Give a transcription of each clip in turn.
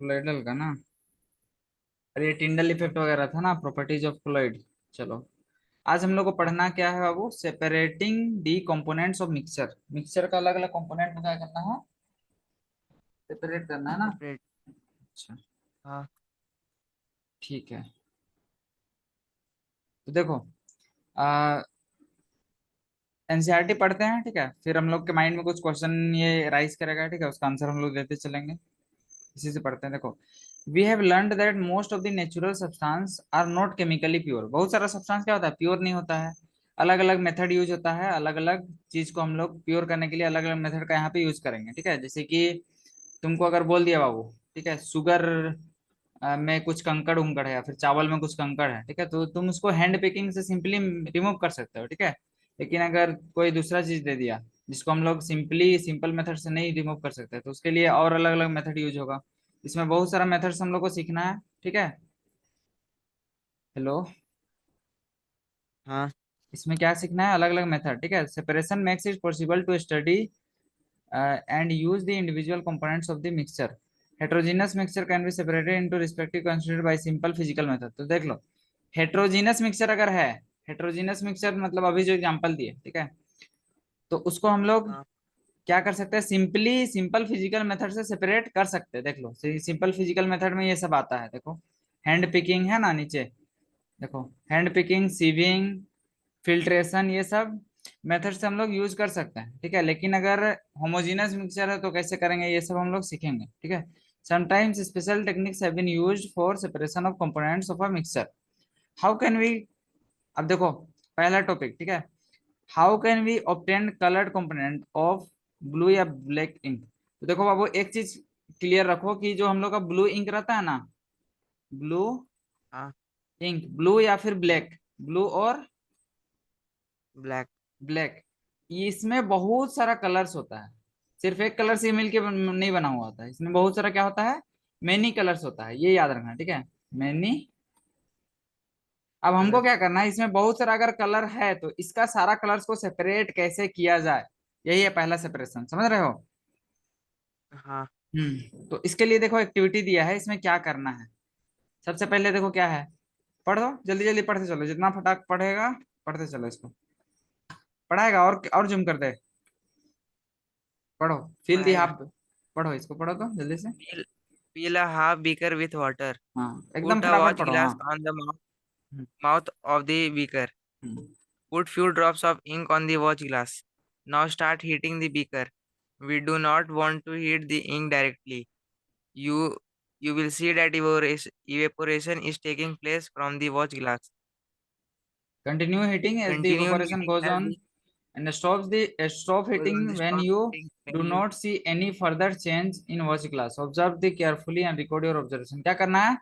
Colloidal का ना। अरे ये टिंडल इफेक्ट वगैरह था ना, प्रॉपर्टीज ऑफ कोलोइड। चलो, आज हम लोग को हाँ। पढ़ना क्या है बाबू? Separating the components of mixture. Mixture का अलग अलग कंपोनेंट को क्या करना है? सेपरेट करना है ना। सेपरेट। अच्छा, हाँ। ठीक है। तो देखो, एनसीईआरटी पढ़ते हैं, ठीक है, फिर हम लोग के माइंड में कुछ क्वेश्चन ये राइज करेगा, ठीक है, उसका आंसर हम लोग देते चलेंगे। इसी से पढ़ते हैं। देखो, we have learned that most of the natural substance are not chemically pure. बहुत सारा सब्सटेंस क्या होता है? प्योर नहीं होता है। अलग अलग मेथड यूज होता है, अलग अलग चीज को हम लोग प्योर करने के लिए अलग अलग मेथड का यहाँ पे यूज करेंगे, ठीक है। जैसे कि तुमको अगर बोल दिया बाबू, ठीक है, शुगर में कुछ कंकड़ उंकड़ है, या फिर चावल में कुछ कंकड़ है, ठीक है, तो तुम उसको हैंड पिकिंग से सिंपली रिमूव कर सकते हो, ठीक है। लेकिन अगर कोई दूसरा चीज दे दिया जिसको हम लोग सिंपली सिंपल मेथड से नहीं रिमूव कर सकते, तो उसके लिए और अलग अलग मेथड यूज होगा। इसमें बहुत सारा मेथड्स हम लोग को सीखना है, ठीक है। हेलो। हाँ। इसमें क्या सीखना है? अलग अलग मेथड, ठीक है। Separation makes it possible to study and use the individual components of the mixture. Heterogeneous mixture can be separated into respective constituted by simple physical method. तो देख लो, हेट्रोजीनस मिक्सचर अगर है, हेट्रोजीनस मिक्सचर मतलब अभी जो example दिए, ठीक है, तो उसको हम लोग हाँ। क्या कर सकते हैं? सिंपली सिंपल फिजिकल मेथड से सेपरेट कर सकते हैं। देख लो, सिंपल फिजिकल मेथड में ये सब आता है। देखो, हैंड पिकिंग है ना नीचे, देखो, हैंड पिकिंग, सीविंग, फिल्ट्रेशन, ये सब मेथड से हम लोग यूज कर सकते हैं, ठीक है। लेकिन अगर होमोजेनियस मिक्सचर है तो कैसे करेंगे, ये सब हम लोग सीखेंगे, ठीक है। Sometimes special techniques have been used for separation of components of a mixture. How can we, अब देखो, पहला टॉपिक, ठीक है, how can we obtain coloured component of blue या ब्लैक इंक। तो देखो बाबू, एक चीज क्लियर रखो कि जो हम लोग का ब्लू इंक रहता है ना, ब्लू हाँ। इंक, ब्लू या फिर ब्लैक, ब्लू और ब्लैक। ब्लैक, इसमें बहुत सारा कलर्स होता है। सिर्फ एक कलर से मिलके नहीं बना हुआ होता है, इसमें बहुत सारा क्या होता है? मैनी कलर्स होता है, ये याद रखना, ठीक है। मैनी। अब हमको कलर। क्या करना है, इसमें बहुत सारा अगर कलर है तो इसका सारा कलर्स को सेपरेट कैसे किया जाए, यही है पहला सेपरेशन, समझ रहे हो? हाँ। तो इसके लिए देखो एक्टिविटी दिया है, इसमें क्या करना है। सबसे पहले देखो क्या है, पढ़ो जल्दी जल्दी, पढ़ते चलो, जितना फटाक पढ़ेगा पढ़ते चलो इसको। पढ़ाएगा और जूम कर दे। पढ़ो, फिल दी पढ़ाएगा। हाफ। पढ़ो इसको, पढ़ो तो जल्दी से। Fill, fill a half beaker with water. हाँ, एकदम Put a फटाफट watch पढ़ो, हाँ। glass on the hmm, mouth of the beaker. Hmm. Put few drops of ink on the watch glass. Now start heating the beaker. We do not want to heat the ink directly. You you will see that evaporation is taking place from the watch glass. Continue heating as the Continue evaporation heating goes as on the and stop goes on heating the when stop you heating do when you not see any further change in watch glass. Observe the carefully and record your observation. क्या करना है?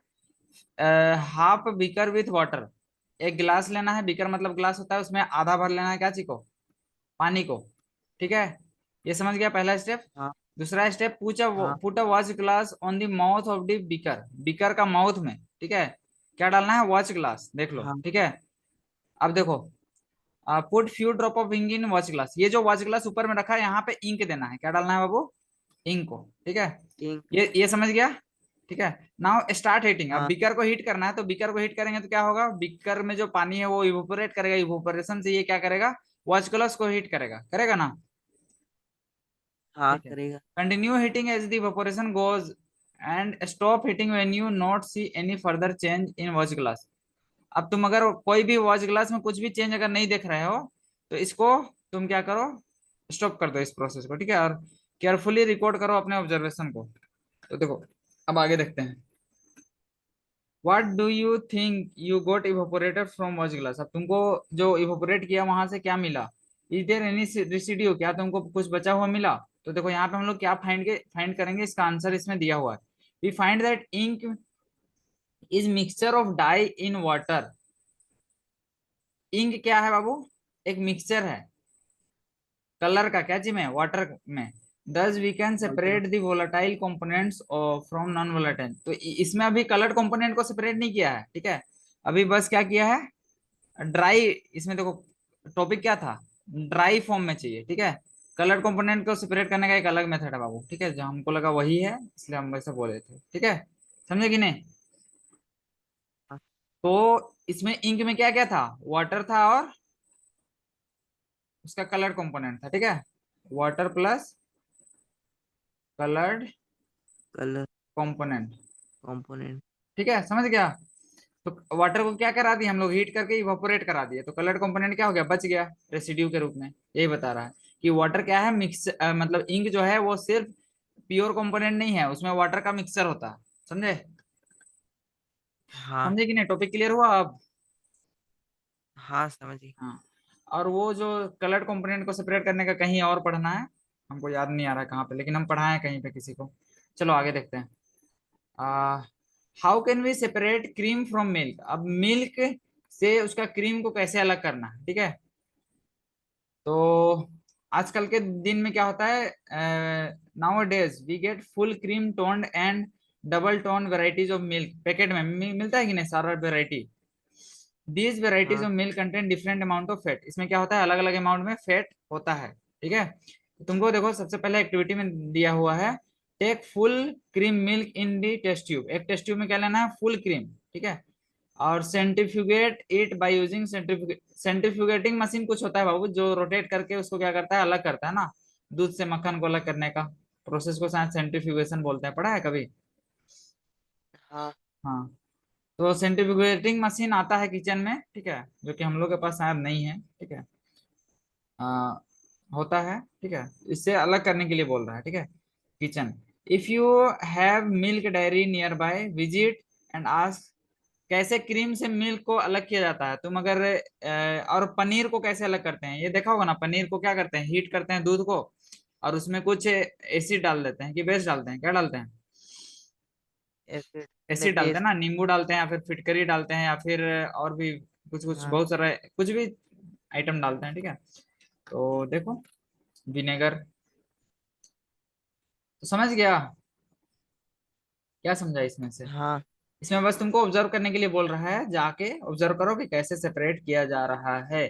Half beaker with water. एक गिलास लेना है, beaker मतलब glass होता है, उसमें आधा भर लेना है क्या चीज को? पानी को, ठीक है। ये समझ गया पहला स्टेप। हाँ। दूसरा स्टेप, हाँ। Put a watch glass on the mouth of the beaker. Beaker का माउथ में, ठीक है, क्या डालना है? वॉच ग्लास, देख लो, हाँ। ठीक है। अब देखो, put few drop of ink in watch glass. ये जो वॉच ग्लास ऊपर में रखा है, यहाँ पे इंक देना है। क्या डालना है बाबू? इंक को, ठीक है। ink। ये समझ गया, ठीक है। Now start heating. अब हाँ। बीकर को हीट करना है, तो बीकर को हीट करेंगे तो क्या होगा? बीकर में जो पानी है वो इवोपोरेट करेगा, इवोपोरेशन से ये क्या करेगा? वॉच ग्लास को हीट करेगा, करेगा ना? हाँ ठीक है। करेगा। Continue heating as the evaporation goes and stop heating when you not see any further change in watch glass. अब तुम अगर कोई भी वॉच ग्लास में कुछ भी चेंज अगर नहीं देख रहे हो, तो इसको तुम क्या करो? स्टॉप कर दो इस प्रोसेस को, ठीक है, और केयरफुली रिकॉर्ड करो अपने ऑब्जर्वेशन को। तो देखो, अब आगे देखते हैं। What do you think you got evaporated from watch glass. अब तुमको जो इवेपोरेट किया वहां से क्या मिला? इज देयर एनी रेसिड्यू, क्या तुमको कुछ बचा हुआ मिला? तो देखो यहाँ पे हम लोग क्या फाइंड करेंगे, इसका आंसर इसमें दिया हुआ है। We find that ink is mixture of dye in water. Ink क्या है बाबू? एक मिक्सचर है कलर का, क्या चीज में? वाटर में। Thus we can water. Separate the volatile components from non volatile. तो इसमें अभी कलर कंपोनेंट को सेपरेट नहीं किया है, ठीक है। अभी बस क्या किया है? ड्राई, इसमें देखो टॉपिक क्या था? ड्राई फॉर्म में चाहिए, ठीक है। कलर कंपोनेंट को सेपरेट करने का एक अलग मेथड है बाबू, ठीक है, जो हमको लगा वही है इसलिए हम वैसे बोले थे, ठीक है, समझे कि नहीं। हाँ तो इसमें इंक में क्या क्या था, वाटर था और उसका कलर कंपोनेंट था, ठीक है, water plus coloured colour component, component. ठीक है, समझ गया। तो वाटर को क्या करा दिया हम लोग, हीट करके इवापोरेट करा दिए, तो कलर कंपोनेंट क्या हो गया, बच गया रेसिड्यू के रूप में। यही बता रहा है कि वाटर क्या है, मिक्स मतलब इंक जो है वो सिर्फ प्योर कंपोनेंट नहीं है, उसमें वाटर का मिक्सचर होता है, समझे। हाँ समझे कि नहीं, टॉपिक क्लियर हुआ अब। हाँ समझी। हाँ, और वो जो कलर कंपोनेंट को सेपरेट करने का कहीं और पढ़ना है, हमको याद नहीं आ रहा है कहाँ पे, लेकिन हम पढ़ाए कहीं पे किसी को। चलो आगे देखते हैं। How can we separate cream from milk, अब मिल्क से उसका क्रीम को कैसे अलग करना है, ठीक है। तो आजकल के दिन में क्या होता है, nowadays we get full cream toned and double tone varieties of milk, packet में मिलता है कि नहीं सारा वेराइटी। दीज वेराइटीज हाँ of milk contain different amount of fat, इसमें क्या होता है, अलग अलग अमाउंट में फैट होता है, ठीक है। तो तुमको देखो सबसे पहले एक्टिविटी में दिया हुआ है, take full cream milk in the test tube, एक टेस्ट ट्यूब में क्या लेना है, फुल क्रीम, ठीक है, और centrifugate it by using centrifuging machine कुछ होता है बाबू, जो रोटेट करके उसको क्या करता है, अलग करता है ना, दूध से मक्खन को अलग करने का प्रोसेस को शायद सेंट्रीफ्यूगेशन बोलते हैं, पढ़ा है कभी। हाँ हाँ, तो सेंट्रीफ्यूगेटिंग मशीन आता है किचन में, ठीक है, जो कि हम लोग के पास शायद नहीं है, ठीक है, आ, होता है, ठीक है, इससे अलग करने के लिए बोल रहा है, ठीक है, kitchen. If you have milk diary near by visit and ask कैसे क्रीम से मिल्क को अलग किया जाता है, तुम अगर और पनीर को कैसे अलग करते हैं, ये देखा होगा ना, पनीर को क्या करते हैं, हीट करते हैं दूध को, और उसमें कुछ एसिड डाल देते हैं कि बेस डालते हैं, क्या डालते हैं, एसिड ने एसिड डालते हैं बेस। ना, नींबू डालते हैं या फिर फिटकरी डालते हैं या फिर और भी कुछ कुछ हाँ बहुत सारा कुछ भी आइटम डालते हैं, ठीक है। तो देखो विनेगर, तो समझ गया, क्या समझा इसमें से। हाँ इसमें बस तुमको ऑब्जर्व करने के लिए बोल रहा है, जाके ऑब्जर्व करो कि कैसे सेपरेट किया जा रहा है।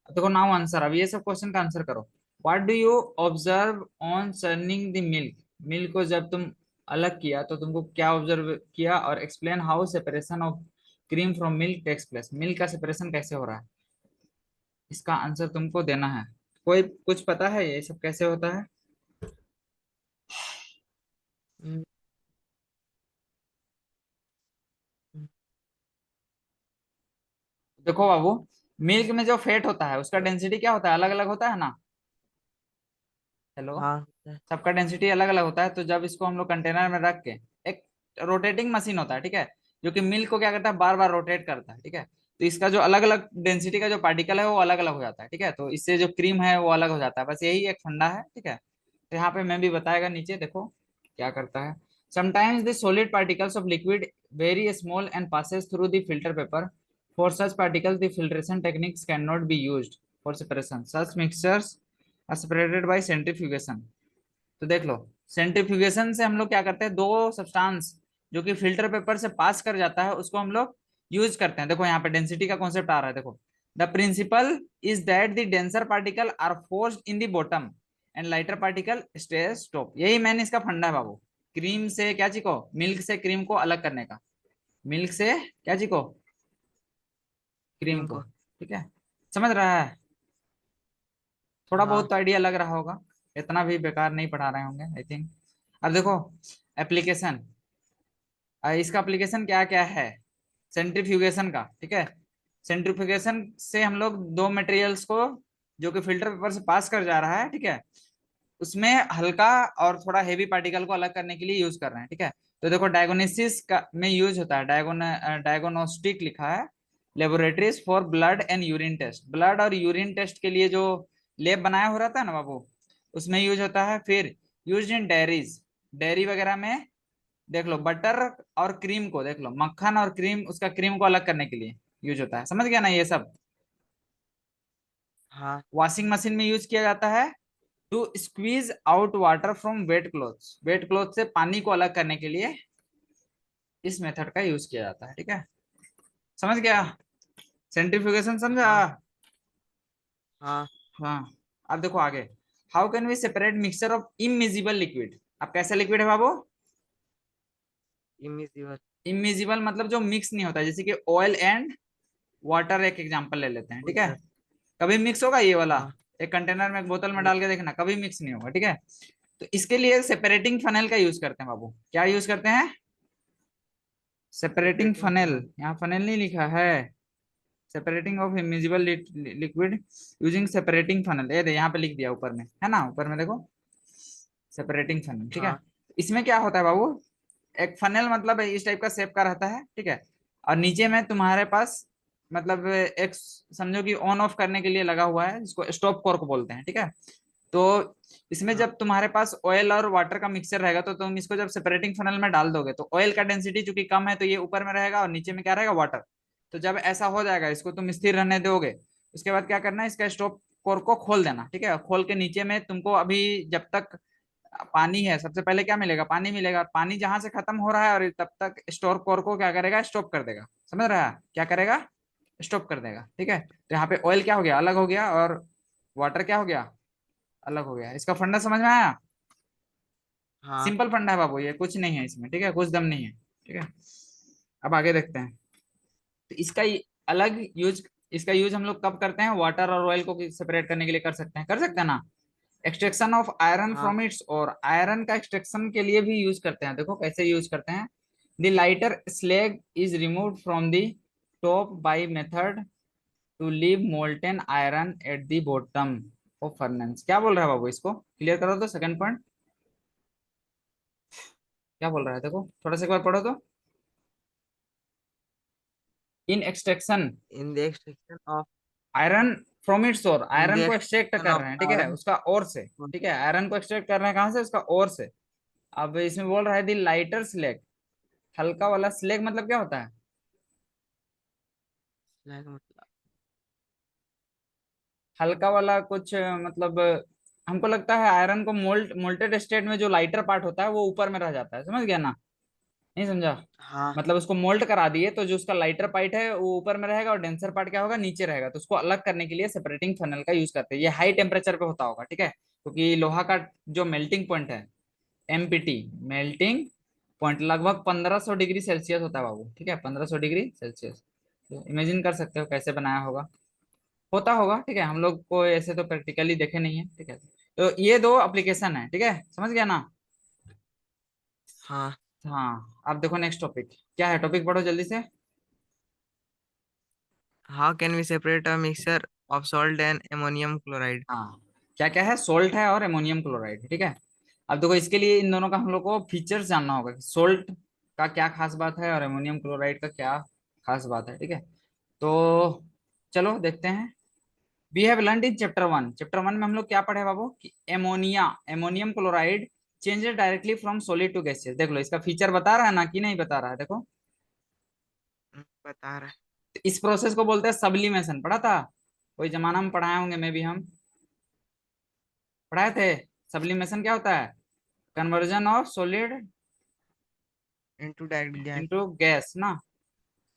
देखो नाउ आंसर, अब ये सब क्वेश्चन का आंसर करो। What do you observe on churning the milk, milk को जब तुम अलग किया तो तुमको क्या ऑब्जर्व किया, और explain how separation of cream from milk takes place, milk का सेपरेशन कैसे हो रहा है, इसका आंसर तुमको देना है। कोई कुछ पता है ये सब कैसे होता है। हम्म, हम्म, देखो बाबू, मिल्क में जो फैट होता है उसका डेंसिटी क्या होता है, अलग अलग होता है ना। हेलो, हाँ होता है। सबका डेंसिटी अलग अलग होता है, तो जब इसको हम लोग कंटेनर में रख के, एक रोटेटिंग मशीन होता है, ठीक है, जो कि मिल्क को क्या करता है, बार बार रोटेट करता है, ठीक है, तो इसका जो अलग अलग डेंसिटी का जो पार्टिकल है वो अलग अलग हो जाता है, ठीक है, तो इससे जो क्रीम है वो अलग हो जाता है, बस यही एक फंडा है, ठीक है। तो यहाँ पे मैं भी बताएगा नीचे, देखो क्या करता है। Sometimes the solid particles of liquid very small and passes through the filter paper, for such particles the filtration techniques can not be used for separation, such mixtures are separated by centrifugation. तो देख लो, centrifugation से हम लोग क्या करते हैं, दो substance जो कि फिल्टर पेपर से पास कर जाता है उसको हम लोग यूज करते हैं। देखो यहाँ पे डेंसिटी का कॉन्सेप्ट आ रहा है, देखो the principle is that the denser particle are forced in the bottom and lighter particle stays top, यही मैंने इसका फंडा है बाबू, क्रीम से क्या चीज को, मिल्क से क्रीम को अलग करने का, मिल्क से क्या चीज को, क्रीम क्रीम को, को। ठीक है, समझ रहा है। थोड़ा बहुत हाँ तो आइडिया लग रहा होगा, इतना भी बेकार नहीं पढ़ा रहे होंगे आई थिंक। अब देखो एप्लीकेशन, इसका एप्लीकेशन क्या क्या है, सेंट्रीफ्यूगेशन का, ठीक है, सेंट्रीफ्यूगेशन से हम लोग दो मटेरियल्स को जो कि फिल्टर पेपर से पास कर जा रहा है, ठीक है, उसमें हल्का और थोड़ा हेवी पार्टिकल को अलग करने के लिए यूज कर रहे हैं, ठीक है। तो देखो डायग्नोसिस का में यूज होता है, डायग्नोस्टिक लिखा है, laboratories for blood and urine test, blood और यूरिन टेस्ट के लिए जो लेब बनाया हो रहता है ना बाबू, उसमें यूज होता है। फिर यूज इन डेयरीज, डेयरी वगैरह में देख लो, बटर और क्रीम को देख लो, मक्खन और क्रीम, उसका क्रीम को अलग करने के लिए यूज होता है, समझ गया ना ये सब। हाँ वॉशिंग मशीन में यूज किया जाता है to squeeze out water from wet clothes, wet cloth से पानी को अलग करने के लिए इस मेथड का यूज किया जाता है, ठीक है, समझ गया, सेंट्रीफ्यूगेशन समझा। हाँ हाँ हाँ, अब देखो आगे, how can we separate mixture of immiscible liquid? अब कैसा लिक्विड है बाबू? इमिजिबल। इमिजिबल मतलब जो मिक्स नहीं होता, जैसे कि ऑयल एंड वाटर, एक एग्जांपल ले लेते हैं, ठीक है। वाटर। कभी मिक्स होगा ये वाला? हाँ। एक कंटेनर में, एक बोतल में नहीं। डाल के देखना, कभी मिक्स नहीं होगा, ठीक है। तो इसके लिए सेपरेटिंग फनेल का यूज करते हैं बाबू। क्या यूज करते हैं? Separating separating funnel. फनल। यहाँ फनेल नहीं लिखा है। Separating of immiscible liquid using separating funnel, ये दे यहाँ पे लिख दिया ऊपर में, है ना, ऊपर में देखो, सेपरेटिंग फनेल, ठीक है। हाँ। इसमें क्या होता है बाबू? एक फनेल मतलब इस टाइप का शेप का रहता है, ठीक है। और नीचे में तुम्हारे पास मतलब एक, समझो कि ऑन ऑफ करने के लिए लगा हुआ है, जिसको स्टॉप कॉर्क बोलते हैं, ठीक है। तो इसमें हाँ। जब तुम्हारे पास ऑयल और वाटर का मिक्सचर रहेगा, तो तुम इसको जब सेपरेटिंग फनल में डाल दोगे, तो ऑयल का डेंसिटी चूंकि कम है, तो ये ऊपर में रहेगा और नीचे में क्या रहेगा? वाटर। तो जब ऐसा हो जाएगा, इसको तुम स्थिर रहने दोगे, उसके बाद क्या करना है, इसका स्टॉप कॉर्क को खोल देना, ठीक है। खोल के नीचे में तुमको अभी जब तक पानी है, सबसे पहले क्या मिलेगा? पानी मिलेगा। पानी जहां से खत्म हो रहा है, और तब तक स्टोर कॉर्क को क्या करेगा? स्टॉप कर देगा। समझ रहा है? क्या करेगा? स्टॉप कर देगा, ठीक है। तो यहाँ पे ऑयल क्या हो गया? अलग हो गया। और वाटर क्या हो गया? अलग हो गया। इसका फंडा समझ में आया? हाँ। सिंपल फंडा है बाबू, ये कुछ नहीं है इसमें, ठीक है, कुछ दम नहीं है, ठीक है। अब आगे देखते हैं। तो अलग यूज, इसका यूज हम लोग कब करते हैं? वाटर और ऑयल को सेपरेट करने के लिए कर सकते हैं, कर सकते हैं ना। एक्सट्रैक्शन ऑफ आयरन हाँ। फ्रॉम इट्स, और आयरन का एक्सट्रैक्शन के लिए भी यूज करते हैं। देखो कैसे यूज करते हैं। The lighter slag is removed from the top by method to leave molten iron at the bottom of furnace. क्या बोल रहा है बाबू? इसको क्लियर करो तो, सेकंड पॉइंट क्या बोल रहा है, देखो थोड़ा सा एक बार पढ़ो तो। In extraction in the extraction of iron from its, और इन द आयरन को एक्सट्रैक्ट एक्सट्रैक्शन कर ऑफ रहे हैं, ठीक है, आयरन। उसका ओर से। ठीक है, आयरन को एक्सट्रैक्ट कर रहे हैं कहाँ से? उसका ओर से। अब इसमें बोल रहा है दी लाइटर स्लैग, हल्का वाला स्लैग मतलब क्या होता है? मतलब। हल्का वाला कुछ मतलब, हमको लगता है आयरन को मोल्टेड स्टेट में जो लाइटर पार्ट होता है वो ऊपर में रह जाता है, समझ गया ना? नहीं समझा? हाँ। मतलब उसको मोल्ट करा दिए, तो जो उसका लाइटर पार्ट है वो ऊपर में रहेगा, और डेंसर पार्ट क्या होगा? नीचे रहेगा। तो उसको अलग करने के लिए सेपरेटिंग फनल का यूज करते हैं। ये हाई टेम्परेचर पे होता होगा, ठीक है, क्योंकि लोहा का जो मेल्टिंग पॉइंट है, एमपीटी, मेल्टिंग पॉइंट लगभग 1500 डिग्री सेल्सियस होता है बाबू, ठीक है, 1500 डिग्री सेल्सियस। तो इमेजिन कर सकते हो कैसे बनाया होगा, होता होगा, ठीक है। हम लोग को ऐसे तो प्रैक्टिकली देखे नहीं है, ठीक है। तो ये दो एप्लीकेशन है, ठीक है, समझ गया ना? हाँ। हाँ, अब देखो नेक्स्ट टॉपिक क्या है, टॉपिक पढ़ो जल्दी से। How can we separate a mixture of salt and ammonium chloride? हाँ, क्या क्या है? सोल्ट है और अमोनियम क्लोराइड, ठीक है। अब देखो इसके लिए इन दोनों का हम लोग को फीचर्स जानना होगा कि सोल्ट का क्या खास बात है और अमोनियम क्लोराइड का क्या खास बात है, ठीक है। तो चलो देखते हैं। We have learned in chapter 1। Chapter 1 में हम लोग क्या पढ़े बाबू? कि ammonia, ammonium chloride changes directly from solid to gaseous. देख लो इसका फीचर बता रहा है ना, कि नहीं बता रहा है, देखो। बता रहा है। तो इस प्रोसेस को बोलते हैं सब्लिमेशन, पढ़ा था कोई जमाना में, पढ़ाए होंगे मे भी, हम पढ़ाए थे। सब्लिमेशन क्या होता है? Conversion of solid into direct gas. Into gas ना,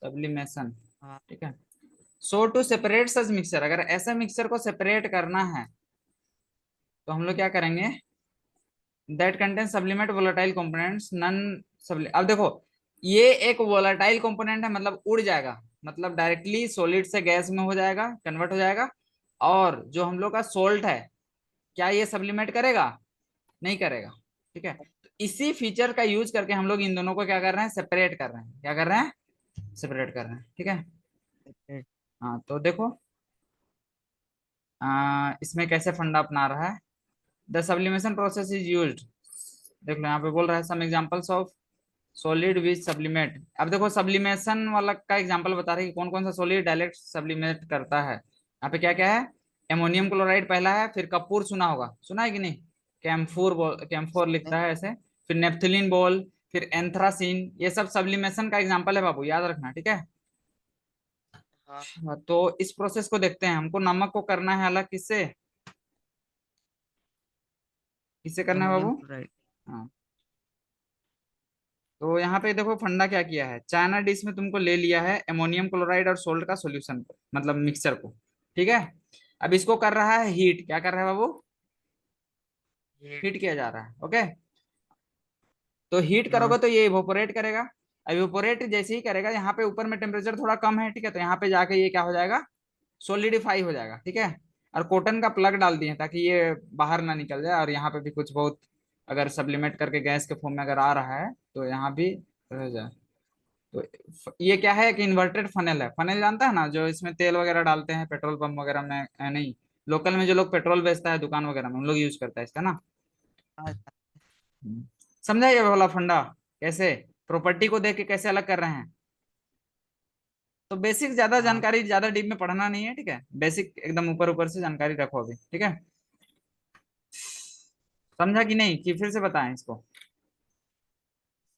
सब्लिमेशन, हाँ। ठीक है। सो टू सेपरेट सच मिक्सचर, अगर ऐसा मिक्सचर को सेपरेट करना है, तो हम लोग क्या करेंगे? That contain sublimate volatile components non सबली। अब देखो, ये एक वोलेटाइल कंपोनेंट है, मतलब उड़ जाएगा, मतलब डायरेक्टली सॉलिड से गैस में हो जाएगा, कन्वर्ट हो जाएगा। और जो हम लोग का सोल्ट है, क्या ये सब्लिमेट करेगा? नहीं करेगा, ठीक है। तो इसी फीचर का यूज करके हम लोग इन दोनों को क्या कर रहे हैं? सेपरेट कर रहे हैं। क्या कर रहे हैं? सेपरेट कर रहे हैं, ठीक है। हाँ तो देखो, इसमें कैसे फंडा अपना रहा है। The sublimation process is used, देख लो यहाँ पे बोल रहा है some examples of solid which sublimate. अब देखो सब्लिमेशन वाला का एग्जांपल बता रहे हैं कि कौन कौन सा सॉलिड डायरेक्ट सब्लिमेट करता है। यहाँ पे क्या क्या है? एमोनियम क्लोराइड पहला है, फिर कपूर सुना होगा, सुना है कि नहीं? कैम्फोर लिखता है ऐसे। फिर नेप्थलीन बॉल, फिर एंथ्रासीन, ये सब सब्लिमेशन का एग्जाम्पल है बाबू, याद रखना, ठीक है। हाँ। हाँ, तो इस प्रोसेस को देखते हैं। हमको नमक को करना है अलग, किससे? किससे करना है अमोनियम बाबू? क्लोराइड। हाँ, तो यहाँ पे देखो फंडा क्या किया है, चाइना डिश में तुमको ले लिया है अमोनियम क्लोराइड और सोल्ट का सॉल्यूशन को, मतलब मिक्सचर को, ठीक है। अब इसको कर रहा है हीट, क्या कर रहा है बाबू? हीट। हीट किया जा रहा है। ओके, तो हीट हम्म। करोगे तो ये इवोपोरेट करेगा। इवोपोरेट जैसे ही करेगा, यहाँ पे ऊपर में टेम्परेचर थोड़ा कम है, ठीक है, तो यहाँ पे जाके ये क्या हो जाएगा, सोलिडिफाई हो जाएगा, ठीक है। और कॉटन का प्लग डाल दिए ताकि ये बाहर ना निकल जाए, और यहाँ पे भी कुछ बहुत अगर सब्लिमेट करके गैस के फॉर्म में अगर आ रहा है तो यहाँ भी रह जाए। तो ये क्या है कि इन्वर्टेड फनल है। फनल जानता है ना, जो इसमें तेल वगैरह डालते हैं पेट्रोल पंप वगैरह में, नहीं, लोकल में जो लोग पेट्रोल बेचता है दुकान वगैरह में, उन लोग यूज करता है इसका ना। हम्म। समझा ये वाला फंडा, कैसे प्रॉपर्टी को देख के कैसे अलग कर रहे हैं। तो बेसिक, ज्यादा हाँ जानकारी ज्यादा डीप में पढ़ना नहीं है, ठीक है, बेसिक एकदम ऊपर ऊपर से जानकारी रखो अभी, ठीक है। समझा कि नहीं, कि फिर से बताएं इसको।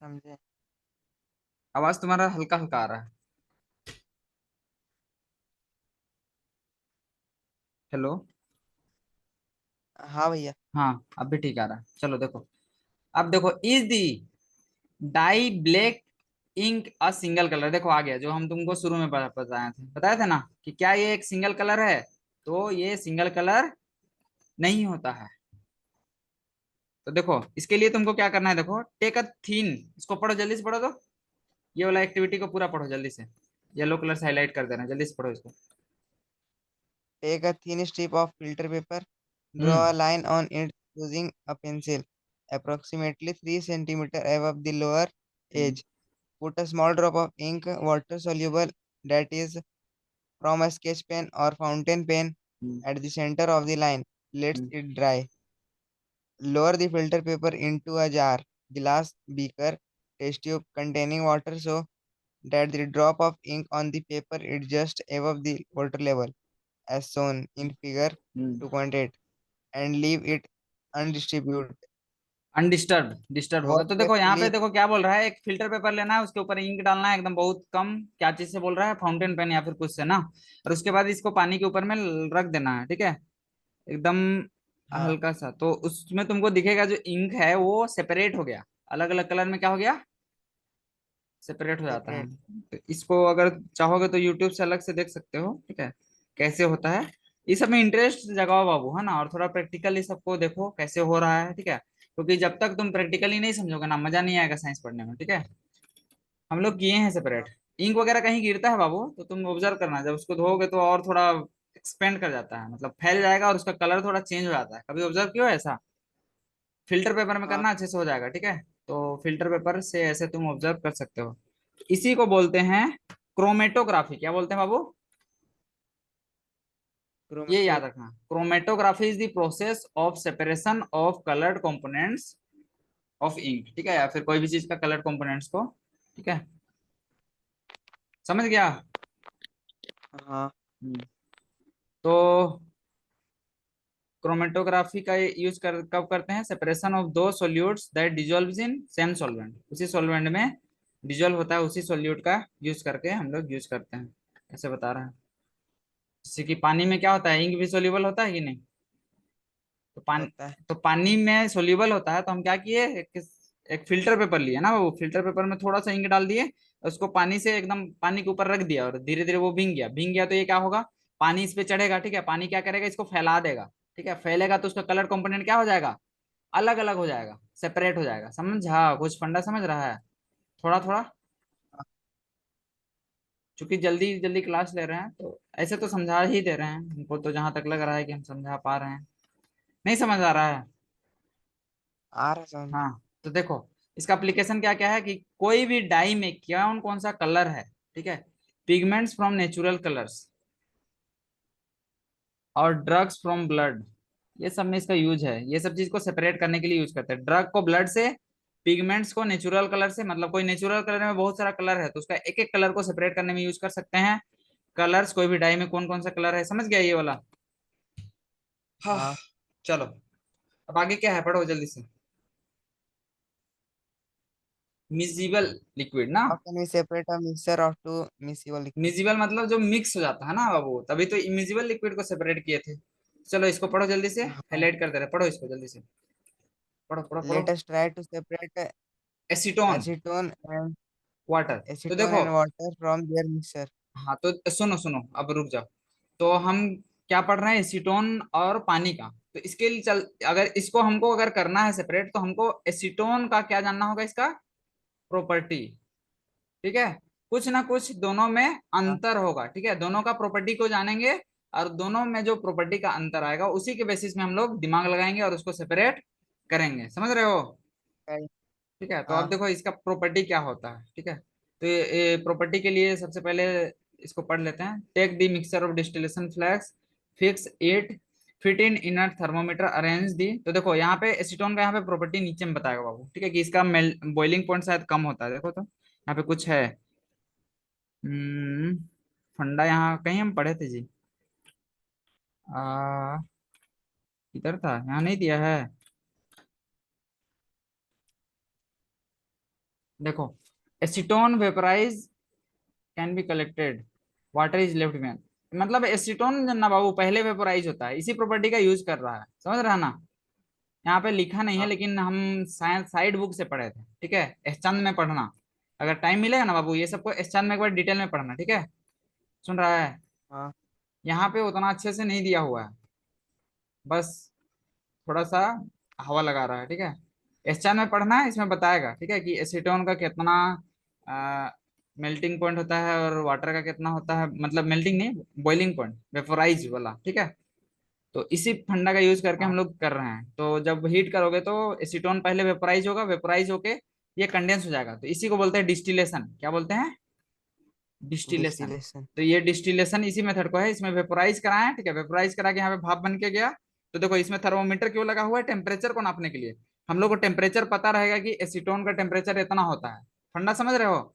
समझे। आवाज तुम्हारा हल्का हल्का आ रहा है। हेलो। हाँ भैया। हाँ, अब भी ठीक आ रहा है, चलो देखो। अब देखो, is the dye black ink a single colour, देखो आ गया जो हम तुमको शुरू में बताए थे ना, कि क्या ये एक सिंगल कलर है। तो ये सिंगल कलर नहीं होता है। तो देखो इसके लिए तुमको क्या करना है, देखो टेक अ थीन, इसको पढ़ो जल्दी से पढ़ो तो, ये वाला एक्टिविटी को पूरा पढ़ो जल्दी से। येलो कलर से हाईलाइट कर देना, जल्दी से पढ़ो इसको। Take a thin strip of filter paper, draw a hmm. line on it using a pencil, approximately 3 centimeter above the lower hmm. edge. Put a small drop of ink, water soluble, that is from a sketch pen or fountain pen, hmm. at the center of the line. Let hmm. it dry. Lower the filter paper into a jar, glass, beaker, test tube containing water so that the drop of ink on the paper is just above the water level, as shown in figure hmm. 2.8, and leave it undistributed. Undisturb, disturb होगा Wash तो देखो यहाँ पे carefully. देखो क्या बोल रहा है, एक फिल्टर पेपर लेना है, उसके ऊपर इंक डालना है एकदम बहुत कम, क्या चीज से बोल रहा है, फाउंटेन पेन या फिर कुछ से ना। और उसके बाद इसको पानी के ऊपर में रख देना है, ठीक है, एकदम हाँ, हल्का सा। तो उसमें तुमको दिखेगा जो इंक है वो सेपरेट हो गया, अलग अलग कलर में क्या हो गया, सेपरेट हो जाता है। separate. तो इसको अगर चाहोगे तो यूट्यूब से अलग से देख सकते हो, ठीक है, कैसे होता है। इस सब में इंटरेस्ट जगाओ बाबू, है ना, और थोड़ा प्रैक्टिकली सबको देखो कैसे हो रहा है, ठीक है, क्योंकि जब तक तुम प्रैक्टिकली नहीं समझोगे ना, मजा नहीं आएगा साइंस पढ़ने में, ठीक है। हम लोग किए हैं सेपरेट। हाँ, इंक वगैरह कहीं गिरता है बाबू तो तुम ऑब्जर्व करना, जब उसको धोओगे तो और थोड़ा एक्सपेंड कर जाता है, मतलब फैल जाएगा और उसका कलर थोड़ा चेंज हो जाता है, कभी ऑब्जर्व किया हो ऐसा। फिल्टर पेपर में हाँ, करना अच्छे से हो जाएगा, ठीक है। तो फिल्टर पेपर से ऐसे तुम ऑब्जर्व कर सकते हो। इसी को बोलते हैं क्रोमेटोग्राफी। क्या बोलते हैं बाबू, ये याद chromatic. रखना, chromatography is the process of separation of coloured components of ink, ठीक है, या फिर कोई भी चीज का कलर्ड कंपोनेंट्स को, ठीक है, समझ गया। हाँ, हम्म। तो क्रोमेटोग्राफी का यूज कब करते हैं, सेपरेशन ऑफ दो solutes that dissolves in same solvent, उसी सॉल्वेंट में डिजोल्व होता है, उसी सोल्यूट का यूज करके हम लोग यूज करते हैं, ऐसे बता रहा है। जैसे कि पानी में क्या होता है, इंक भी सोल्यूबल होता है कि नहीं। तो पानी, होता है। तो पानी में सोल्यूबल होता है, तो हम क्या किए, एक फिल्टर पेपर लिए ना, वो फिल्टर पेपर में थोड़ा सा इंक डाल दिए, उसको पानी से एकदम पानी के ऊपर रख दिया, और धीरे धीरे वो भींग गया, भींग गया तो ये क्या होगा, पानी इस पे चढ़ेगा, ठीक है, पानी क्या करेगा, इसको फैला देगा, ठीक है, फैलेगा तो उसका कलर कंपोनेंट क्या हो जाएगा, अलग अलग हो जाएगा, सेपरेट हो जाएगा। समझा, कुछ फंडा समझ रहा है, थोड़ा थोड़ा, चूंकि जल्दी जल्दी क्लास ले रहे हैं तो ऐसे तो समझा ही दे रहे हैं, हमको तो जहां तक लग रहा है कि हम समझा पा रहे हैं। नहीं समझ आ रहा है। आ रहा समझ में। हाँ, तो देखो इसका एप्लीकेशन क्या क्या है, कि कोई भी डाई में कौन कौन सा कलर है, ठीक है, पिगमेंट्स फ्रॉम नेचुरल कलर्स और ड्रग्स फ्रॉम ब्लड, ये सब में इसका यूज है, ये सब चीज को सेपरेट करने के लिए यूज करते हैं, ड्रग को ब्लड से, पिगमेंट्स को नेचुरल कलर से, मतलब कोई नेचुरल कलर में बहुत सारा कलर है तो उसका एक एक कलर को सेपरेट करने में यूज कर सकते हैं। कलर्स, कोई भी डाई में कौन कौन सा कलर है, समझ गया ये वाला। हाँ, हाँ। चलो अब आगे क्या है, पढ़ो जल्दी से। मिजिबल लिक्विड ना, How can we separate a mixture of two miscible liquid? Miscible मतलब जो मिक्स हो जाता है ना बाबू, तभी तो इमिजिबल लिक्विड को सेपरेट किए थे। चलो इसको पढ़ो जल्दी से, हाँ. हाईलाइट कर दे रहे, पढ़ो इसको जल्दी से, पढ़ो पढ़ो पढ़ो। Let us try to separate acetone acetone and water, तो acetone देखो, and water from their mixture. हाँ तो सुनो सुनो अब रुक जाओ। तो हम क्या पढ़ रहे हैं, एसीटोन और पानी का, तो इसके लिए चल, अगर इसको हमको अगर करना है सेपरेट, तो हमको एसीटोन का क्या जानना होगा, इसका प्रॉपर्टी। ठीक है, कुछ ना कुछ दोनों में हाँ अंतर होगा। ठीक है, दोनों का प्रॉपर्टी को जानेंगे, और दोनों में जो प्रॉपर्टी का अंतर आएगा उसी के बेसिस में हम लोग दिमाग लगाएंगे और उसको सेपरेट करेंगे। समझ रहे हो? right, ठीक है, तो अब हाँ देखो इसका प्रॉपर्टी क्या होता है। ठीक है, तो ये प्रॉपर्टी के लिए सबसे पहले इसको पढ़ लेते हैं। Take the mixture of distillation flask, fix it, fit in inner thermometer, arrange the. तो देखो यहाँ पे एसीटोन का यहाँ पे प्रॉपर्टी नीचे में बताएगा बाबू। ठीक है, कि इसका बॉइलिंग पॉइंट शायद कम होता है। देखो तो यहाँ पे कुछ है, हम्म, फंडा यहाँ कहीं हम पढ़े थे जी। आ इधर था, यहाँ नहीं दिया है। देखो, acetone vaporise can be collected, water is left में। मतलब एसीटोन ना बाबू पहले वेपोराइज होता है, इसी प्रॉपर्टी का यूज कर रहा है। समझ रहा है ना? यहाँ पे लिखा नहीं है, हाँ लेकिन हम साइड बुक से पढ़े थे। ठीक है, एसचंद में पढ़ना, अगर टाइम मिलेगा ना बाबू, ये सबको एसचंद में एक बार डिटेल में पढ़ना। ठीक है, सुन रहा है? हाँ यहाँ पे उतना अच्छे से नहीं दिया हुआ है, बस थोड़ा सा हवा लगा रहा है। ठीक है, एसचंद में पढ़ना है, इसमें बताएगा। ठीक है, कि एसीटोन का कितना मेल्टिंग पॉइंट होता है और वाटर का कितना होता है, मतलब मेल्टिंग नहीं, बॉइलिंग पॉइंट, वेपोराइज वाला। ठीक है, तो इसी फंडा का यूज करके हम हाँ लोग कर रहे हैं। तो जब हीट करोगे तो एसीटोन पहले वेपोराइज होगा, वेपोराइज होके ये कंडेंस हो जाएगा, तो इसी को बोलते हैं डिस्टिलेशन। क्या बोलते हैं? डिस्टिलेशन। डिस्टिलेशन। तो ये डिस्टिलेशन इसी मेथड को है, इसमें वेपोराइज कराएं। ठीक है, वेपोराइज करा के यहाँ पे भाप बन के गया। तो देखो इसमें थर्मोमीटर क्यों लगा हुआ है? टेम्परेचर को नापने के लिए। हम लोग को टेम्परेचर पता रहेगा कि एसीटोन का टेम्परेचर इतना होता है। फंडा समझ रहे हो?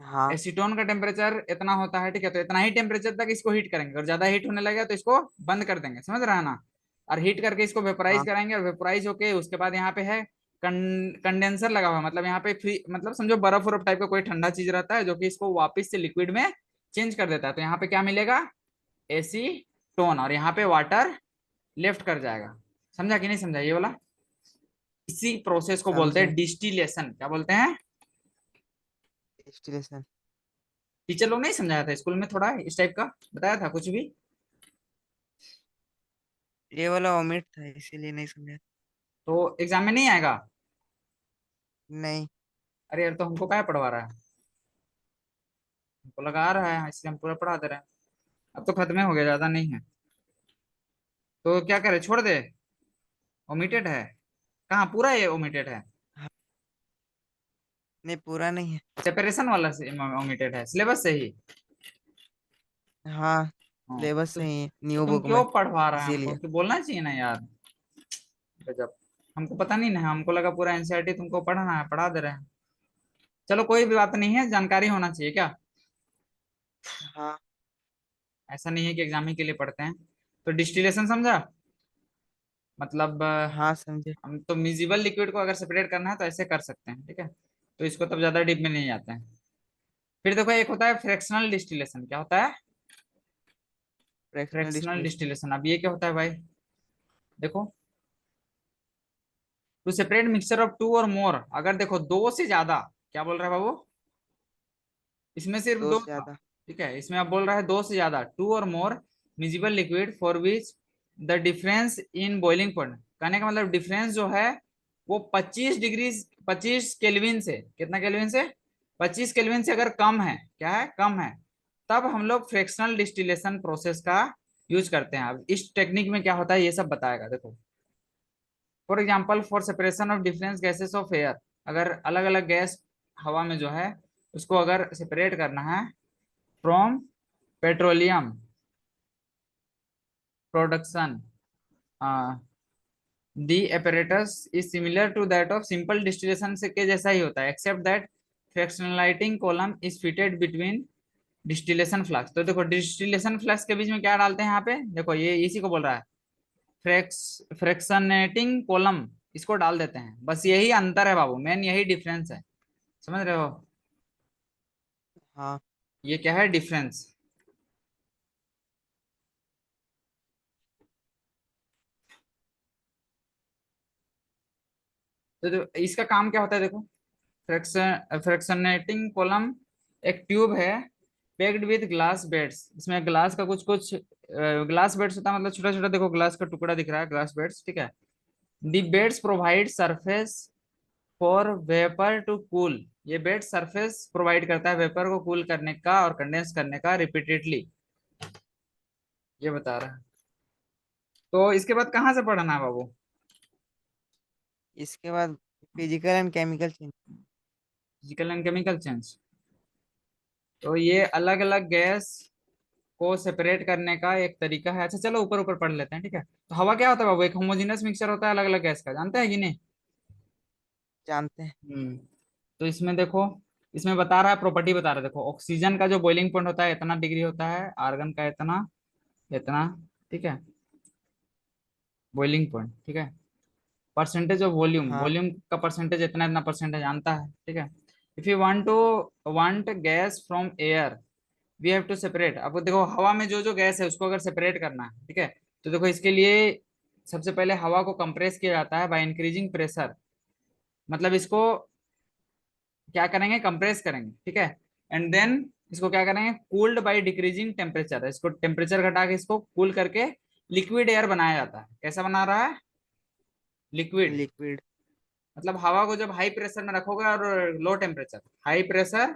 हाँ एसीटोन का टेम्परेचर इतना होता है। ठीक है, तो इतना ही टेम्परेचर तक इसको हीट करेंगे, और ज्यादा हीट होने लगेगा तो इसको बंद कर देंगे। समझ रहा है ना? और हीट करके इसको वेपोराइज हाँ कराएंगे, और वेपोराइज होके उसके बाद यहाँ पे है कंडेंसर लगा हुआ है। मतलब यहाँ पे फ्री, मतलब समझो बर्फ उर्फ टाइप का कोई ठंडा चीज रहता है जो कि इसको वापस से लिक्विड में चेंज कर देता है। तो यहाँ पे क्या मिलेगा? एसीटोन, और यहाँ पे वाटर लेफ्ट कर जाएगा। समझा कि नहीं समझा ये वाला? इसी प्रोसेस को बोलते समझे। हैं डिस्टिलेशन। क्या बोलते हैं? डिस्टिलेशन। टीचर लोग नहीं समझाया था स्कूल में थोड़ा इस टाइप का, बताया था कुछ भी? ये वाला ओमिट था इसीलिए नहीं समझा। तो एग्जाम में नहीं आएगा? नहीं। अरे यार, तो हमको क्या पढ़वा रहा है? हमको लगा आ रहा है, इसलिए हम पूरा पढ़ा दे रहे हैं। अब तो खत्म ही हो गया, ज्यादा नहीं है। तो क्या करे, छोड़ दे? ओमिटेड है? कहाँ पूरा ये ओमिटेड है? हाँ, नहीं पूरा नहीं है। सेपरेशन वाला से ओमिटेड है, सिलेबस से ही? हाँ हाँ, सिलेबस तो, से ही तो न्यू तुम बुक क्यों में। पढ़वा रहा है हमको, इसीलिए। कि बोलना चाहिए ना यार। गजब, हमको पता नहीं ना, हमको लगा पूरा एनसीईआरटी तुमको पढ़ाना है, पढ़ा दे रहे हैं। चलो कोई भी बात नहीं है, जानकारी होना चाहिए क्या? हाँ ऐसा नहीं है कि एग्जाम ही के लिए पढ़ते हैं। तो डिस्टिलेशन समझा? मतलब हाँ समझे। हम तो मिजिबल लिक्विड को अगर सेपरेट करना है तो ऐसे कर सकते हैं। ठीक है, तो इसको तब ज्यादा डीप में नहीं जाते हैं। फिर देखो एक होता है फ्रैक्शनल डिस्टिलेशन। क्या होता है? Fractional fractional distillation. डिस्टिलेशन, अब ये क्या होता है भाई? देखो, to separate mixture of two और मोर, अगर देखो दो से ज्यादा, क्या बोल रहा है बाबू? इसमें सिर्फ दो दो से था। ज्यादा। ठीक है, इसमें अब बोल रहा है दो से ज्यादा, टू और more miscible liquid for which the difference in boiling point. कहने का मतलब डिफरेंस जो है वो 25 डिग्री, 25 केल्विन से, कितना केल्विन से? 25 केल्विन से अगर कम है, क्या है, कम है, तब हम लोग फ्रैक्शनल डिस्टिलेशन प्रोसेस का यूज करते हैं। अब इस टेक्निक में क्या होता है ये सब बताएगा। देखो, for example for separation of difference gases of air, अगर अलग अलग गैस हवा में जो है उसको अगर सेपरेट करना है from petroleum production, the apparatus is similar to that of simple distillation से के जैसा ही होता है, except that fractionating column is fitted between distillation flask. तो देखो डिस्टिलेशन फ्लक्स के बीच में क्या डालते हैं यहाँ पे, देखो ये इसी को बोल रहा है, फ्रैक्शनेटिंग कॉलम, इसको डाल देते हैं। बस यही अंतर है बाबू, मेन यही डिफरेंस है। समझ रहे हो? हाँ ये क्या है डिफरेंस? तो इसका काम क्या होता है देखो, फ्रैक्शनेटिंग कॉलम एक ट्यूब है पेक्ड विद ग्लास बेड्स, इसमें ग्लास का कुछ कुछ ग्लास बेड्स होता है, मतलब छोटा छोटा देखो ग्लास का टुकड़ा दिख रहा है, ग्लास बेड्स, ठीक है। The beads provide surface for vapour to cool, ये बेड सरफेस प्रोवाइड करता है वेपर को कूल करने का और कंडेंस करने का रिपीटेडली, ये बता रहा है। तो इसके बाद कहाँ से पढ़ना है बाबू? इसके बाद physical and chemical change. Physical and chemical change. तो ये अलग अलग गैस को सेपरेट करने का एक तरीका है। अच्छा चलो ऊपर ऊपर पढ़ लेते हैं, ठीक है। तो हवा क्या होता है बाबू? एक होमोजेनियस मिक्सचर होता है अलग अलग गैस का, जानते हैं कि नहीं? जानते हैं। तो इसमें देखो, इसमें बता रहा है, प्रॉपर्टी बता रहा है, देखो ऑक्सीजन का जो बॉइलिंग पॉइंट होता है इतना डिग्री होता है, आर्गन का इतना, इतना, ठीक है, बॉइलिंग पॉइंट, ठीक है। परसेंटेज ऑफ वॉल्यूम, हाँ वॉल्यूम का परसेंटेज इतना इतना परसेंटेज जानता है, ठीक है। If you want gas from air, we have to separate. अब देखो हवा में जो जो गैस है उसको अगर सेपरेट करना है, ठीक है, तो देखो इसके लिए सबसे पहले हवा को कंप्रेस किया जाता है बाय इंक्रीजिंग प्रेशर, मतलब इसको क्या करेंगे, कंप्रेस करेंगे, ठीक है। एंड देन इसको क्या करेंगे, कूल्ड बाय डिक्रीजिंग टेम्परेचर, इसको टेम्परेचर घटा के इसको कूल करके लिक्विड एयर बनाया जाता है। कैसा बना रहा है? लिक्विड। लिक्विड। मतलब हवा को जब हाई प्रेशर में रखोगे और low temperature, high pressure,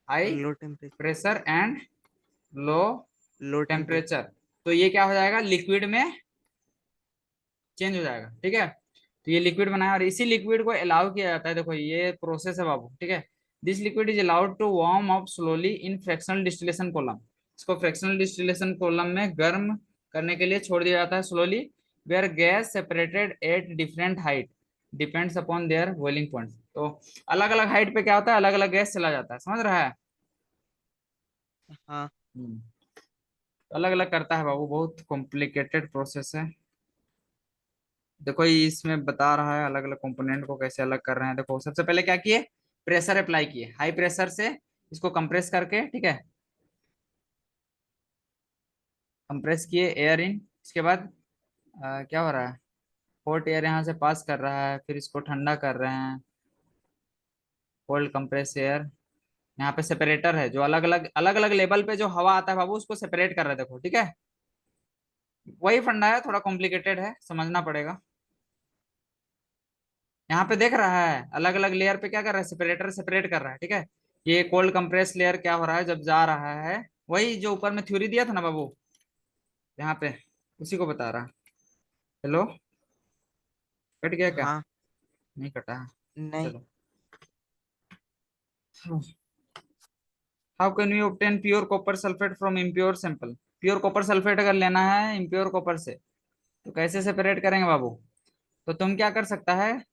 high low temperature. Pressure and low low temperature. Temperature, तो ये क्या हो जाएगा, लिक्विड में चेंज हो जाएगा, ठीक है। तो ये लिक्विड बनाया और इसी लिक्विड को अलाउ किया जाता है, देखो ये प्रोसेस है बाबू, ठीक है। This liquid is allowed to warm up slowly in fractional distillation column, इसको फ्रैक्शनल डिस्टिलेशन कॉलम में गर्म करने के लिए छोड़ दिया जाता है slowly, where gas separated at different height depends upon their boiling point. तो अलग अलग हाइट पे क्या होता है, अलग अलग गैस चला जाता है, समझ रहा है? हाँ। अलग अलग करता है बाबू, बहुत कॉम्प्लिकेटेड प्रोसेस है। देखो ये इसमें बता रहा है अलग अलग कंपोनेंट को कैसे अलग कर रहे हैं। देखो सबसे पहले क्या किए, प्रेशर अप्लाई किए, हाई प्रेशर से इसको कंप्रेस करके, ठीक है, कंप्रेस किए एयर इन। इसके बाद क्या हो रहा है, हॉट एयर यहाँ से पास कर रहा है, फिर इसको ठंडा कर रहे हैं, कोल्ड कंप्रेस एयर। यहाँ पे सेपरेटर है जो अलग अलग लेवल पे जो हवा आता है बाबू उसको सेपरेट कर रहा है, देखो, ठीक है। वही फंडा है, थोड़ा कॉम्प्लिकेटेड है, समझना पड़ेगा। यहाँ पे देख रहा है अलग अलग लेयर पे क्या कर रहा है, सेपरेटर सेपरेट कर रहा है, ठीक है। ये कोल्ड कंप्रेस लेयर क्या हो रहा है जब जा रहा है, वही जो ऊपर में थ्योरी दिया था ना बाबू, यहाँ पे उसी को बता रहा है। हेलो, कट गया क्या? हाँ। नहीं कटा है। नहीं। चलो, how can you obtain pure copper sulphate from impure sample? Pure copper sulphate अगर लेना है इम्प्योर कॉपर से तो कैसे सेपरेट करेंगे बाबू? तो तुम क्या कर सकता है,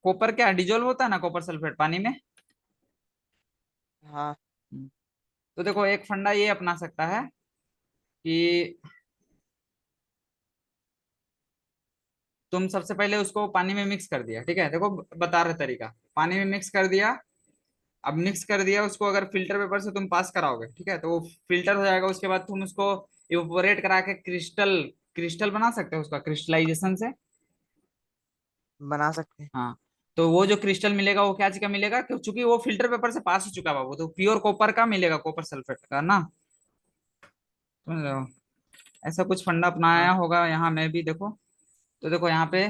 कॉपर क्या डिजोल्व होता है ना कॉपर सल्फेट पानी में। हाँ। तो देखो एक फंडा ये अपना सकता है कि तुम सबसे पहले उसको पानी में मिक्स कर दिया, ठीक है, देखो बता रहे तरीका, पानी में मिक्स कर दिया। अब मिक्स कर दिया उसको, अगर फिल्टर पेपर से तुम पास कराओगे, ठीक है, तो वो फिल्टर हो जाएगा। उसके बाद तुम उसको इवेपोरेट करा के क्रिस्टल, क्रिस्टल बना सकते हो उसका क्रिस्टलाइजेशन से। बना सकते हैं। हाँ, तो वो जो क्रिस्टल मिलेगा वो क्या चीज का मिलेगा, चूंकि वो फिल्टर पेपर से पास हो चुका है बाबू, तो प्योर कॉपर का मिलेगा, कॉपर सल्फेट का ना, समझ रहे हो? ऐसा कुछ फंडा अपनाया हाँ। होगा यहाँ में भी, देखो। तो देखो यहाँ पे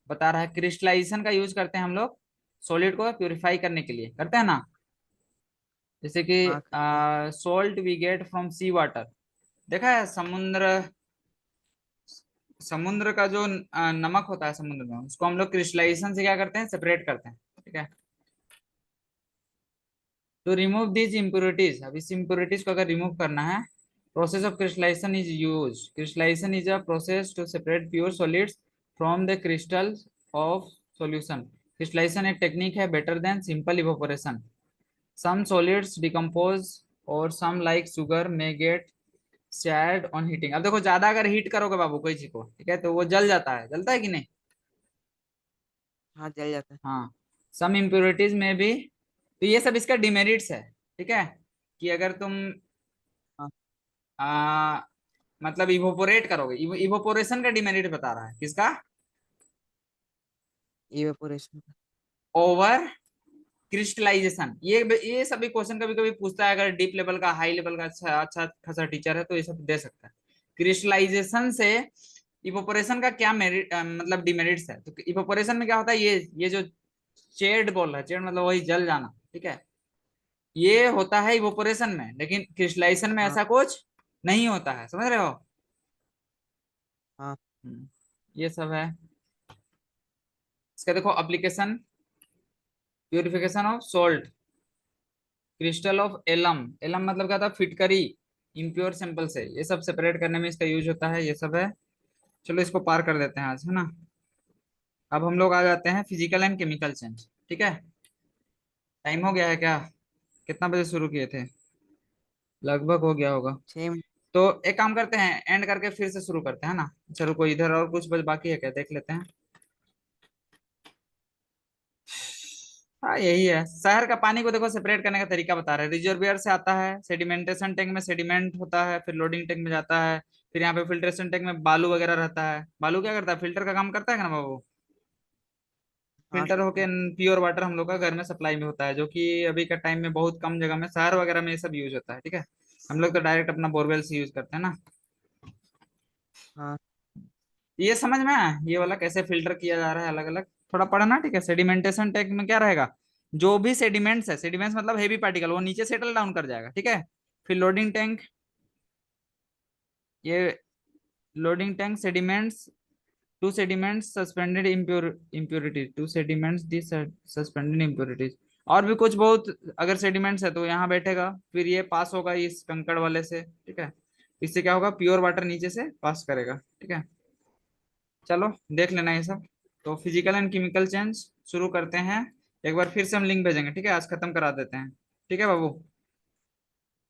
बता रहा है क्रिस्टलाइजेशन का यूज करते हैं हम लोग सॉलिड को प्यूरिफाई करने के लिए, करते हैं ना। जैसे कि हाँ करते हैं। Salt we get from sea water, देखा है समुद्र, समुद्र का जो नमक होता है समुद्र में, उसको हम लोग क्रिस्टलाइजेशन से क्या करते हैं, सेपरेट करते हैं, ठीक है। टू रिमूव दीज इम्प्योरिटीज, अब इस इम्प्योरिटीज को अगर रिमूव करना है, process of crystallization is use, crystallization is a process to separate pure solids from the crystal of solution. Crystallization एक टेक्निक है better than simple evaporation. Some solids decompose or some like sugar may get charred on heating। अब देखो ज्यादा अगर heat करोगे बाबू कोई चीज को, ठीक है, तो वो जल जाता है, जलता है कि नहीं? हाँ जल जाता है। हाँ, सम इम्प्योरिटीज में भी। तो ये सब इसका डिमेरिट्स है, ठीक है, कि अगर तुम हाँ। आ, मतलब इवोपोरेट करोगे, इवोपोरेशन का डिमेरिट बता रहा है, किसका? इवेपोरेशन का। Over crystallization. ये सभी क्वेश्चन कभी कभी पूछता है, अगर डीप लेवल का हाई लेवल का अच्छा अच्छा खासा टीचर है तो ये सब दे सकता है। क्रिस्टलाइजेशन से इपोपोरेशन का क्या मेरिट मतलब डिमेरिट्स है, तो इपोपोरेशन में क्या होता है, ये जो चेड बोल रहा है, चेड मतलब वही जल जाना, ठीक है, ये होता है इवोपोरेशन में, लेकिन क्रिस्टलाइजेशन में हाँ ऐसा कुछ नहीं होता है, समझ रहे हो। हाँ ये सब है। इसका देखो application, purification of salt, crystal of alum, alum मतलब क्या था, फिटकरी, इम्प्योर सैंपल से, ये सब सेपरेट करने में इसका यूज होता है, ये सब है। चलो इसको पार कर देते हैं आज, है ना। अब हम लोग आ जाते हैं फिजिकल एंड केमिकल चेंज, ठीक है। टाइम हो गया है क्या, कितना बजे शुरू किए थे, लगभग हो गया होगा। 6 मिनट। तो एक काम करते हैं, एंड करके फिर से शुरू करते हैं ना। चलो कोई इधर और कुछ बच बाकी है क्या, देख लेते हैं। हाँ यही है, शहर का पानी को देखो सेपरेट करने का तरीका बता रहे हैं। रिजर्वियर से आता है, सेडिमेंटेशन टैंक में सेडिमेंट होता है, फिर लोडिंग टैंक में जाता है, फिर यहाँ पे फिल्ट्रेशन टैंक में बालू वगैरह रहता है। बालू क्या करता है, फिल्टर का काम करता है ना बाबू। हाँ फिल्टर करता होके है। प्योर वाटर हम लोग का घर में सप्लाई में होता है, जो कि अभी का टाइम में बहुत कम जगह में, शहर वगैरह में ये सब यूज होता है, ठीक है। हम लोग तो डायरेक्ट अपना बोरवेल से यूज करते हैं ना। हाँ ये समझ में आया ये वाला कैसे फिल्टर किया जा रहा है अलग अलग, थोड़ा पढ़ना, ठीक है। सेडिमेंटेशन टैंक में क्या रहेगा, जो भी सेडिमेंट्स है, सेडिमेंट्स मतलब हेवी पार्टिकल, वो नीचे सेटल डाउन कर जाएगा, ठीक है। फिर लोडिंग टैंक, ये loading tank sediments, to sediments suspended impurities, to sediments the suspended impurities, और भी कुछ बहुत। अगर सेडिमेंट्स है तो यहाँ बैठेगा, फिर ये पास होगा इस कंकड़ वाले से, ठीक है। इससे क्या होगा, प्योर वाटर नीचे से पास करेगा, ठीक है। चलो देख लेना ये सब। तो फिजिकल एंड केमिकल चेंज शुरू करते हैं। एक बार फिर से हम लिंक भेजेंगे, ठीक है, आज खत्म करा देते हैं, ठीक है बाबू।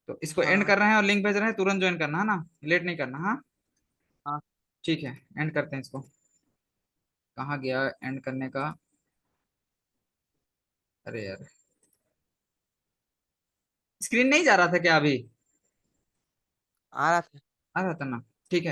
तो इसको एंड हाँ कर रहे हैं और लिंक भेज रहे हैं, तुरंत ज्वाइन करना है ना, लेट नहीं करना, हाँ। हाँ। ठीक है, एंड करते हैं इसको। कहाँ गया एंड करने का, अरे यार, स्क्रीन नहीं जा रहा था क्या अभी, आ रहा था। आ रहा था ना, ठीक है।